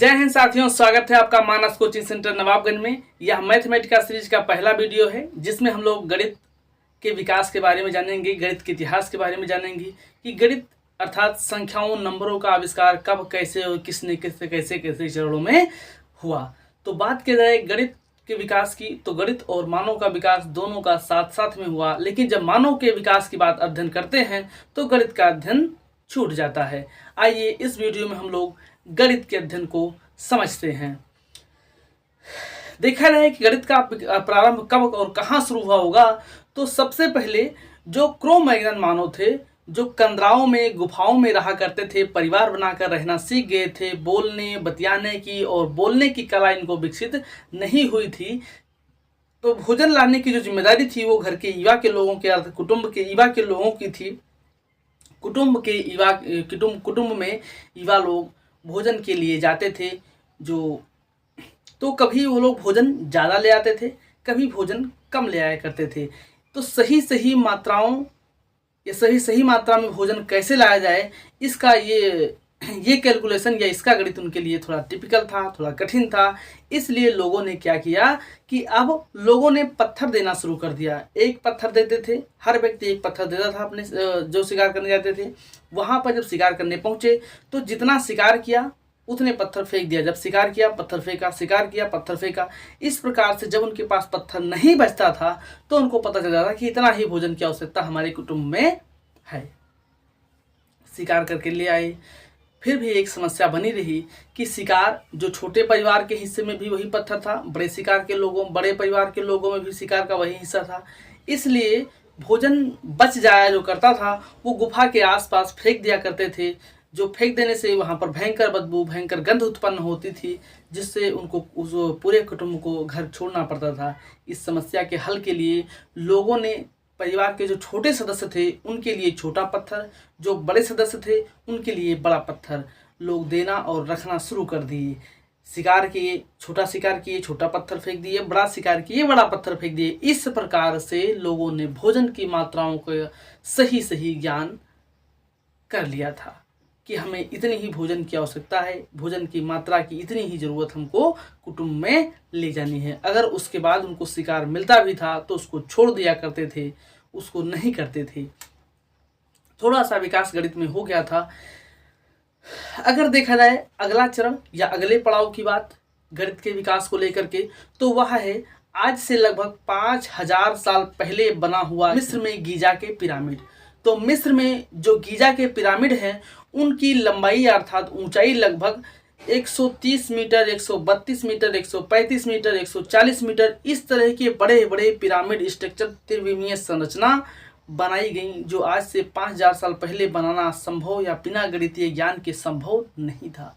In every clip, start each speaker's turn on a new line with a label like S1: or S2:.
S1: जय हिंद साथियों, स्वागत है आपका मानस कोचिंग सेंटर नवाबगंज में। यह मैथमेटिक्स सीरीज का पहला वीडियो है जिसमें हम लोग गणित के विकास के बारे में जानेंगे, गणित के इतिहास के बारे में जानेंगे कि गणित अर्थात संख्याओं नंबरों का आविष्कार कब, कैसे और किसने कैसे कैसे कैसे चरणों में हुआ। तो बात की जाए गणित के विकास की तो गणित और मानव का विकास दोनों का साथ साथ में हुआ, लेकिन जब मानव के विकास की बात अध्ययन करते हैं तो गणित का अध्ययन छूट जाता है। आइए इस वीडियो में हम लोग गणित के अध्ययन को समझते हैं। देखा जाए कि गणित का प्रारंभ कब और कहां शुरू हुआ होगा, तो सबसे पहले जो क्रो-मैग्नन मानव थे, जो कंदराओं में गुफाओं में रहा करते थे, परिवार बनाकर रहना सीख गए थे, बोलने बतियाने की और बोलने की कला इनको विकसित नहीं हुई थी, तो भोजन लाने की जो जिम्मेदारी थी वो घर के युवा के लोगों के कुटुंब के युवा के लोगों की थी। कुटुंब में युवा लोग भोजन के लिए जाते थे, तो कभी वो लोग भोजन ज़्यादा ले आते थे, कभी भोजन कम ले आया करते थे। तो सही मात्रा में भोजन कैसे लाया जाए, इसका ये कैलकुलेशन या इसका गणित उनके लिए थोड़ा टिपिकल था, थोड़ा कठिन था। इसलिए लोगों ने क्या किया कि अब लोगों ने पत्थर देना शुरू कर दिया। एक पत्थर देते थे, हर व्यक्ति एक पत्थर देता था अपने जो शिकार करने जाते थे। वहाँ पर जब शिकार करने पहुँचे तो जितना शिकार किया उतने पत्थर फेंक दिया। जब शिकार किया पत्थर फेंका, शिकार किया पत्थर फेंका। इस प्रकार से जब उनके पास पत्थर नहीं बचता था तो उनको पता चल जाता कि इतना ही भोजन की आवश्यकता हमारे कुटुंब में है। शिकार करके ले आए। फिर भी एक समस्या बनी रही कि शिकार जो छोटे परिवार के हिस्से में भी वही पत्थर था, बड़े परिवार के लोगों में भी शिकार का वही हिस्सा था। इसलिए भोजन बच जाया जो करता था वो गुफा के आसपास फेंक दिया करते थे, जो फेंक देने से वहाँ पर भयंकर बदबू, भयंकर गंध उत्पन्न होती थी, जिससे उनको उस पूरे कुटुंब को घर छोड़ना पड़ता था। इस समस्या के हल के लिए लोगों ने परिवार के जो छोटे सदस्य थे उनके लिए छोटा पत्थर, जो बड़े सदस्य थे उनके लिए बड़ा पत्थर लोग देना और रखना शुरू कर दिए। शिकार किए, छोटा शिकार किए, छोटा पत्थर फेंक दिए, बड़ा शिकार किए, बड़ा पत्थर फेंक दिए। इस प्रकार से लोगों ने भोजन की मात्राओं का सही ज्ञान कर लिया था कि हमें इतनी ही भोजन की आवश्यकता है, भोजन की मात्रा की इतनी ही ज़रूरत हमको कुटुंब में ले जानी है। अगर उसके बाद उनको शिकार मिलता भी था तो उसको छोड़ दिया करते थे, उसको नहीं करते थे। थोड़ा सा विकास गणित में हो गया था। अगर देखा जाए अगला चरण या अगले पड़ाव की बात गणित के विकास को लेकर के, तो वह है आज से लगभग 5000 साल पहले बना हुआ मिस्र में गीजा के पिरामिड। तो मिस्र में जो गीजा के पिरामिड हैं उनकी लंबाई अर्थात ऊंचाई लगभग 130 मीटर, 132 मीटर, 135 मीटर, 140 मीटर, इस तरह के बड़े बड़े पिरामिड स्ट्रक्चर, त्रिविमीय संरचना बनाई गई, जो आज से 5000 साल पहले बनाना संभव या बिना गणितीय ज्ञान के संभव नहीं था।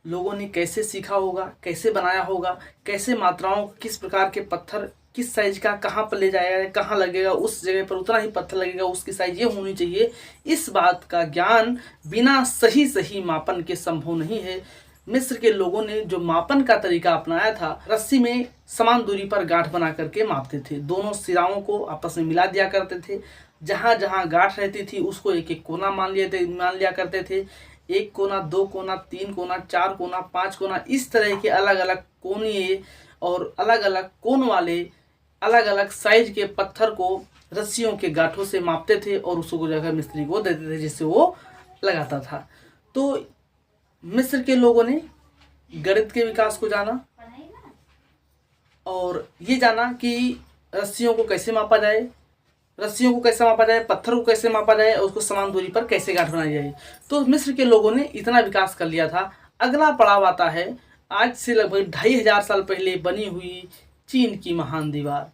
S1: लोगों ने कैसे सीखा होगा, कैसे बनाया होगा, कैसे मात्राओं, किस प्रकार के पत्थर, किस साइज का कहाँ पर ले जाएगा, कहाँ लगेगा, उस जगह पर उतना ही पत्थर लगेगा, उसकी साइज ये होनी चाहिए, इस बात का ज्ञान बिना सही मापन के संभव नहीं है। मिस्र के लोगों ने जो मापन का तरीका अपनाया था, रस्सी में समान दूरी पर गांठ बना करके मापते थे, दोनों सिराओं को आपस में मिला दिया करते थे। जहाँ जहाँ गांठ रहती थी उसको एक एक कोना मान लिया करते थे। एक कोना, दो कोना, तीन कोना, चार कोना, पाँच कोना, इस तरह के अलग अलग कोनिए और अलग अलग कोन वाले अलग अलग साइज के पत्थर को रस्सियों के गांठों से मापते थे और उसको जगह मिस्त्री को देते थे जिससे वो लगाता था। तो मिस्र के लोगों ने गणित के विकास को जाना और ये जाना कि रस्सियों को कैसे मापा जाए, पत्थर को कैसे मापा जाए और उसको समान दूरी पर कैसे गांठ बनाई जाए। तो मिस्र के लोगों ने इतना विकास कर लिया था। अगला पड़ाव आता है आज से लगभग 2500 साल पहले बनी हुई चीन की महान दीवार।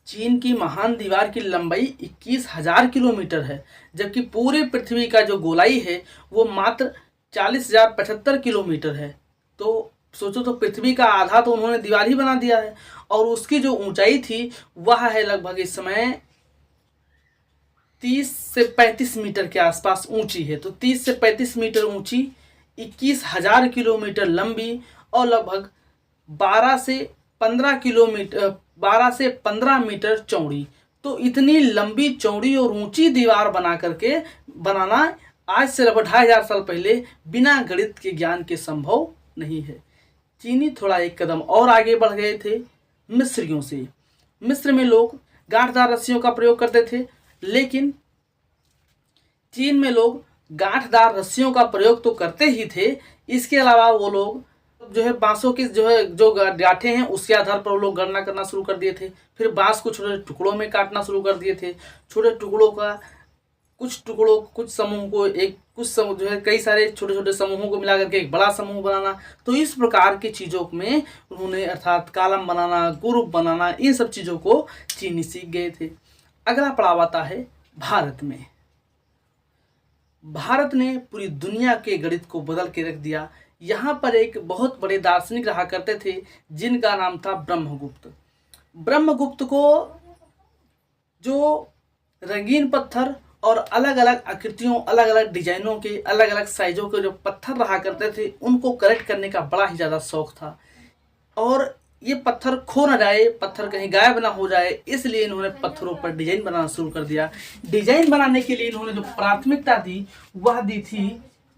S1: चीन की महान दीवार की लंबाई 21,000 किलोमीटर है, जबकि पूरे पृथ्वी का जो गोलाई है वो मात्र 40,075 किलोमीटर है। तो सोचो, तो पृथ्वी का आधा तो उन्होंने दीवार ही बना दिया है। और उसकी जो ऊंचाई थी वह है लगभग इस समय 30 से 35 मीटर के आसपास ऊंची है। तो 30 से 35 मीटर ऊंची, 21,000 किलोमीटर लंबी और लगभग 12 से 15 मीटर चौड़ी। तो इतनी लंबी, चौड़ी और ऊंची दीवार बनाना आज से लगभग 2500 साल पहले बिना गणित के ज्ञान के संभव नहीं है। चीनी थोड़ा एक कदम और आगे बढ़ गए थे मिस्रियों से। मिस्र में लोग गांठदार रस्सियों का प्रयोग करते थे, लेकिन चीन में लोग गांठदार रस्सियों का प्रयोग तो करते ही थे, इसके अलावा वो लोग जो है बांसों की जो गांठें हैं उसके आधार पर वो लोग गणना करना शुरू कर दिए थे। फिर बांस को छोटे टुकड़ों में काटना शुरू कर दिए थे। छोटे टुकड़ों का कुछ समूह को कुछ समूह जो है कई सारे छोटे छोटे समूहों को मिला करके एक बड़ा समूह बनाना। तो इस प्रकार की चीज़ों में उन्होंने अर्थात कॉलम बनाना, ग्रुप बनाना, इन सब चीज़ों को चीनी सीख गए थे। अगला पड़ाव आता है भारत में। भारत ने पूरी दुनिया के गणित को बदल के रख दिया। यहाँ पर एक बहुत बड़े दार्शनिक रहा करते थे जिनका नाम था ब्रह्मगुप्त। ब्रह्मगुप्त को जो रंगीन पत्थर और अलग अलग आकृतियों, अलग अलग डिजाइनों के, अलग अलग साइजों के जो पत्थर रहा करते थे उनको कलेक्ट करने का बड़ा ही ज़्यादा शौक था। और ये पत्थर खो न जाए, पत्थर कहीं गायब ना हो जाए, इसलिए इन्होंने पत्थरों पर डिजाइन बनाना शुरू कर दिया। डिजाइन बनाने के लिए इन्होंने जो प्राथमिकता दी वह दी थी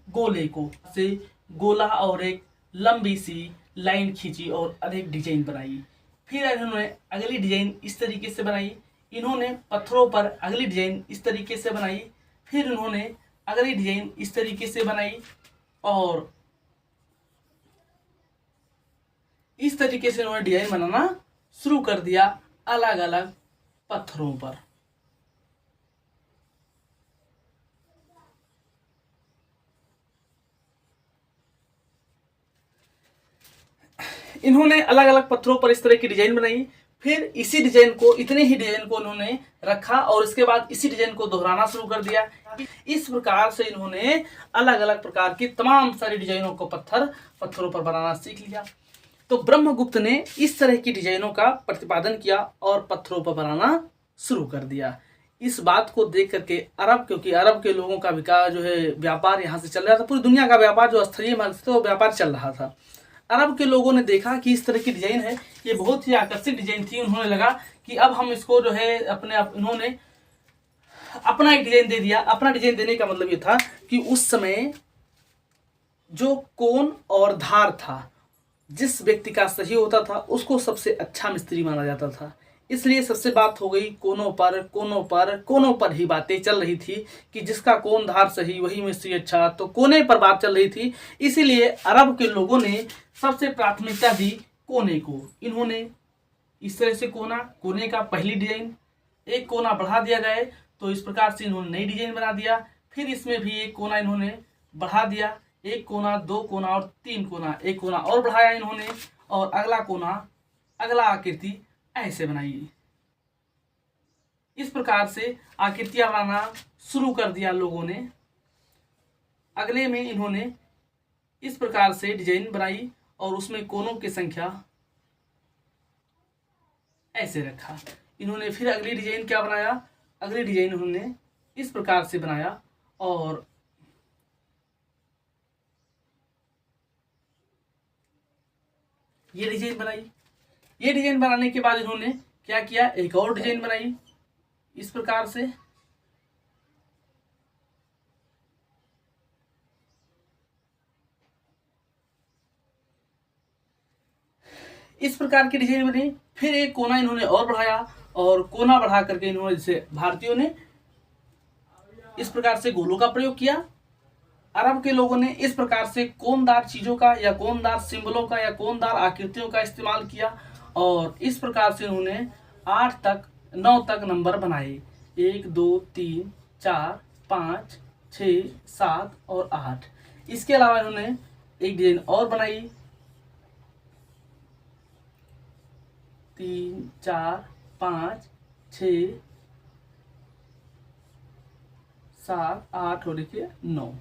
S1: गोले को। से गोला और एक लंबी सी लाइन खींची और अधिक डिजाइन बनाई। फिर इन्होंने अगली डिजाइन इस तरीके से बनाई। इन्होंने पत्थरों पर अगली डिजाइन इस तरीके से बनाई। फिर इन्होंने अगली डिजाइन इस तरीके से बनाई और इस तरीके से इन्होंने डिजाइन बनाना शुरू कर दिया अलग अलग पत्थरों पर। इन्होंने अलग अलग पत्थरों पर इस तरह की डिजाइन बनाई। फिर इसी डिजाइन को, इतने ही डिजाइन को इन्होंने रखा और इसके बाद इसी डिजाइन को दोहराना शुरू कर दिया। इस प्रकार से इन्होंने अलग अलग प्रकार की तमाम सारी डिजाइनों को पत्थरों पर बनाना सीख लिया। तो ब्रह्मगुप्त ने इस तरह की डिजाइनों का प्रतिपादन किया और पत्थरों पर बनाना शुरू कर दिया। इस बात को देख करके अरब, क्योंकि अरब के लोगों का विकास जो है व्यापार यहाँ से चल रहा था, पूरी दुनिया का व्यापार जो स्तरीय मार्ग से वो व्यापार चल रहा था। अरब के लोगों ने देखा कि इस तरह की डिजाइन है, ये बहुत ही आकर्षक डिजाइन थी। उन्होंने लगा कि अब हम इसको जो है इन्होंने अपना एक डिजाइन दे दिया। अपना डिजाइन देने का मतलब ये था कि उस समय जो कोण और धार था, जिस व्यक्ति का सही होता था उसको सबसे अच्छा मिस्त्री माना जाता था। इसलिए सबसे बात हो गई कोनों पर ही बातें चल रही थी कि जिसका कोण धार सही वही मिस्त्री अच्छा, तो कोने पर बात चल रही थी। इसीलिए अरब के लोगों ने सबसे प्राथमिकता दी कोने को। इन्होंने इस तरह से कोने का पहली डिजाइन, एक कोना बढ़ा दिया जाए तो इस प्रकार से इन्होंने नई डिजाइन बना दिया। फिर इसमें भी एक कोना इन्होंने बढ़ा दिया, एक कोना, दो कोना और तीन कोना, एक कोना और बढ़ाया इन्होंने और अगला कोना, अगला आकृति ऐसे बनाई। इस प्रकार से आकृतियां बनाना शुरू कर दिया लोगों ने। अगले में इन्होंने इस प्रकार से डिजाइन बनाई और उसमें कोनों की संख्या ऐसे रखा। इन्होंने फिर अगली डिजाइन क्या बनाया, अगली डिजाइन उन्होंने इस प्रकार से बनाया और ये डिजाइन बनाई। ये डिजाइन बनाने के बाद इन्होंने क्या किया, एक और डिजाइन बनाई इस प्रकार से। इस प्रकार की डिजाइन बनी। फिर एक कोना इन्होंने और बढ़ाया और कोना बढ़ा करके इन्होंने, जैसे भारतीयों ने इस प्रकार से गोलों का प्रयोग किया, अरब के लोगों ने इस प्रकार से कोनदार चीजों का या कोनदार सिंबलों का या कोनदार आकृतियों का इस्तेमाल किया और इस प्रकार से उन्होंने 9 तक नंबर बनाए। 1 2 3 4 5 6 7 और 8। इसके अलावा इन्होंने एक डिजाइन और बनाई, 3 4 5 6 7 8 और देखिए 9।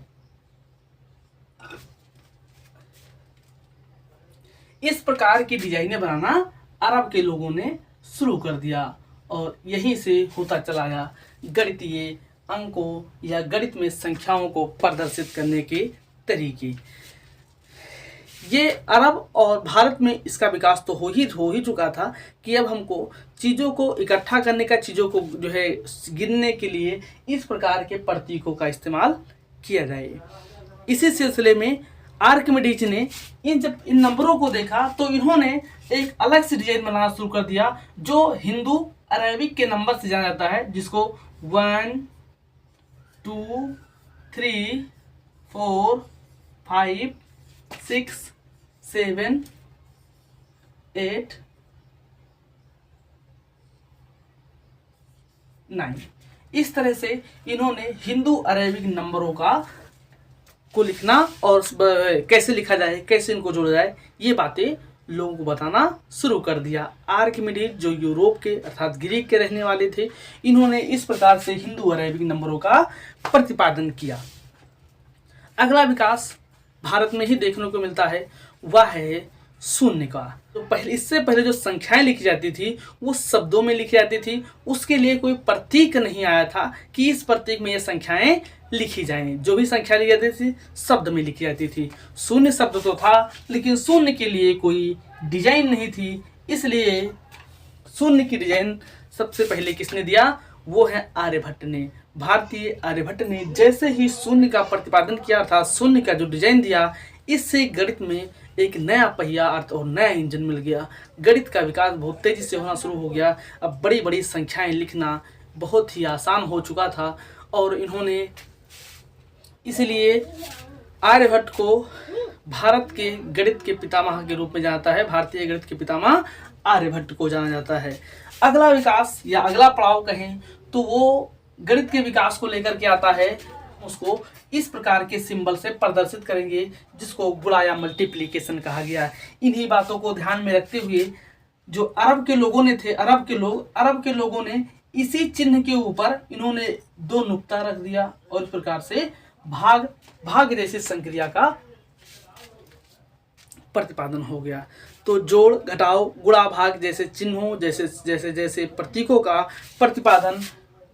S1: इस प्रकार की डिजाइनें बनाना अरब के लोगों ने शुरू कर दिया और यहीं से होता चला गया गणितीय अंकों या गणित में संख्याओं को प्रदर्शित करने के तरीके। ये अरब और भारत में इसका विकास तो हो ही चुका था कि अब हमको चीज़ों को इकट्ठा करने का, चीज़ों को जो है गिनने के लिए इस प्रकार के प्रतीकों का इस्तेमाल किया जाए। इसी सिलसिले में आर्किमिडीज ने जब इन नंबरों को देखा तो इन्होंने एक अलग से डिजाइन बनाना शुरू कर दिया, जो हिंदू अरेबिक के नंबर से जाना जाता है, जिसको 1 2 3 4 5 6 7 8 9 इस तरह से इन्होंने हिंदू अरेबिक नंबरों को लिखना और कैसे लिखा जाए, कैसे इनको जोड़ा जाए, ये बातें लोगों को बताना शुरू कर दिया। आर्किमिडीज जो यूरोप के अर्थात ग्रीक के रहने वाले थे, इन्होंने इस प्रकार से हिंदू अरेबिक नंबरों का प्रतिपादन किया। अगला विकास भारत में ही देखने को मिलता है, वह है शून्य का। तो इससे पहले जो संख्याएं लिखी जाती थी वो शब्दों में लिखी जाती थी, उसके लिए कोई प्रतीक नहीं आया था कि इस प्रतीक में ये संख्याएं लिखी जाएं। जो भी संख्या लिखी जाती थी शब्द में लिखी जाती थी। शून्य शब्द तो था लेकिन शून्य के लिए कोई डिजाइन नहीं थी, इसलिए शून्य की डिजाइन सबसे पहले किसने दिया, वो है आर्यभट्ट ने। भारतीय आर्यभट्ट ने जैसे ही शून्य का प्रतिपादन किया था, शून्य का जो डिजाइन दिया, इससे गणित में एक नया पहिया अर्थ और नया इंजन मिल गया। गणित का विकास बहुत तेजी से होना शुरू हो गया। अब बड़ी बड़ी संख्याएं लिखना बहुत ही आसान हो चुका था और इन्होंने इसलिए आर्यभट्ट को भारत के गणित के पितामह के रूप में जाना है। भारतीय गणित के पितामह आर्यभट्ट को जाना जाता है। अगला विकास या अगला पड़ाव कहें तो वो गणित के विकास को लेकर के आता है। उसको इस प्रकार के सिंबल से प्रदर्शित करेंगे, जिसको गुणा या मल्टीप्लिकेशन कहा गया। इन्हीं बातों को ध्यान में रखते हुए जो अरब के लोगों ने इसी चिन्ह के ऊपर इन्होंने 2 नुक्ता रख दिया और इस प्रकार से भाग जैसी संक्रिया का प्रतिपादन हो गया। तो जोड़, घटाव, गुणा, भाग जैसे चिन्हों जैसे प्रतीकों का प्रतिपादन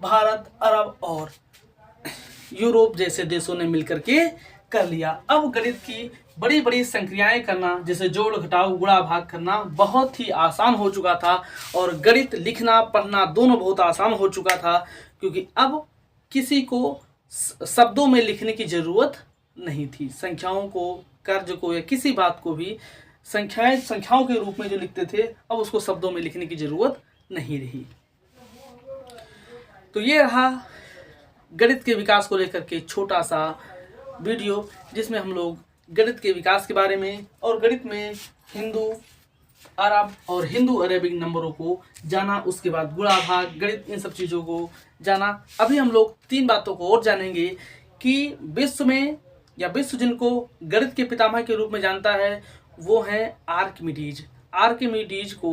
S1: भारत, अरब और यूरोप जैसे देशों ने मिलकर के कर लिया। अब गणित की बड़ी बड़ी संक्रियाएं करना, जैसे जोड़, घटाव, गुणा, भाग करना बहुत ही आसान हो चुका था और गणित लिखना पढ़ना दोनों बहुत आसान हो चुका था, क्योंकि अब किसी को शब्दों में लिखने की जरूरत नहीं थी। संख्याओं को, कर्ज को या किसी बात को भी संख्याओं के रूप में जो लिखते थे, अब उसको शब्दों में लिखने की जरूरत नहीं रही। तो ये रहा गणित के विकास को लेकर के छोटा सा वीडियो, जिसमें हम लोग गणित के विकास के बारे में और गणित में हिंदू, अरब और हिंदू अरेबिक नंबरों को जाना, उसके बाद गुणा, भाग, गणित, इन सब चीज़ों को जाना। अभी हम लोग 3 बातों को और जानेंगे कि विश्व जिनको गणित के पितामह के रूप में जानता है वो है आर्किमिडीज। आर्किमिडीज को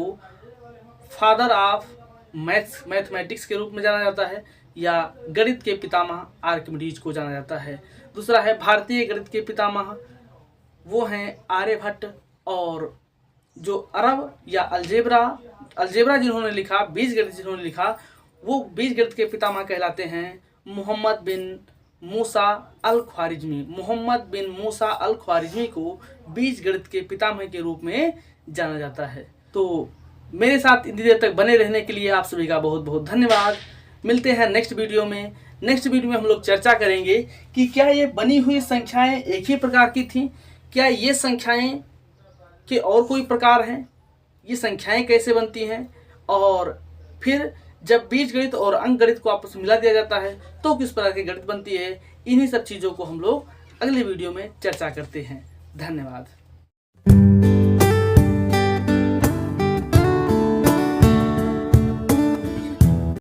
S1: फादर ऑफ मैथमेटिक्स के रूप में जाना जाता है या गणित के पितामह आर्किमिडीज को जाना जाता है। दूसरा है भारतीय गणित के पितामह, वो हैं आर्यभट्ट। और जो अरब या अलजेब्रा जिन्होंने लिखा, बीजगणित जिन्होंने लिखा, वो बीजगणित के पितामह कहलाते हैं मोहम्मद बिन मूसा अल ख्वारिज़मी। मोहम्मद बिन मूसा अल ख्वारिज़मी को बीजगणित के पितामह के रूप में जाना जाता है। तो मेरे साथ इतनी देर तक बने रहने के लिए आप सभी का बहुत बहुत धन्यवाद। मिलते हैं नेक्स्ट वीडियो में। नेक्स्ट वीडियो में हम लोग चर्चा करेंगे कि क्या ये बनी हुई संख्याएं एक ही प्रकार की थीं, क्या ये संख्याएं के और कोई प्रकार हैं, ये संख्याएं कैसे बनती हैं, और फिर जब बीजगणित और अंकगणित को आपस में मिला दिया जाता है तो किस प्रकार की गणित बनती है। इन्हीं सब चीज़ों को हम लोग अगले वीडियो में चर्चा करते हैं। धन्यवाद।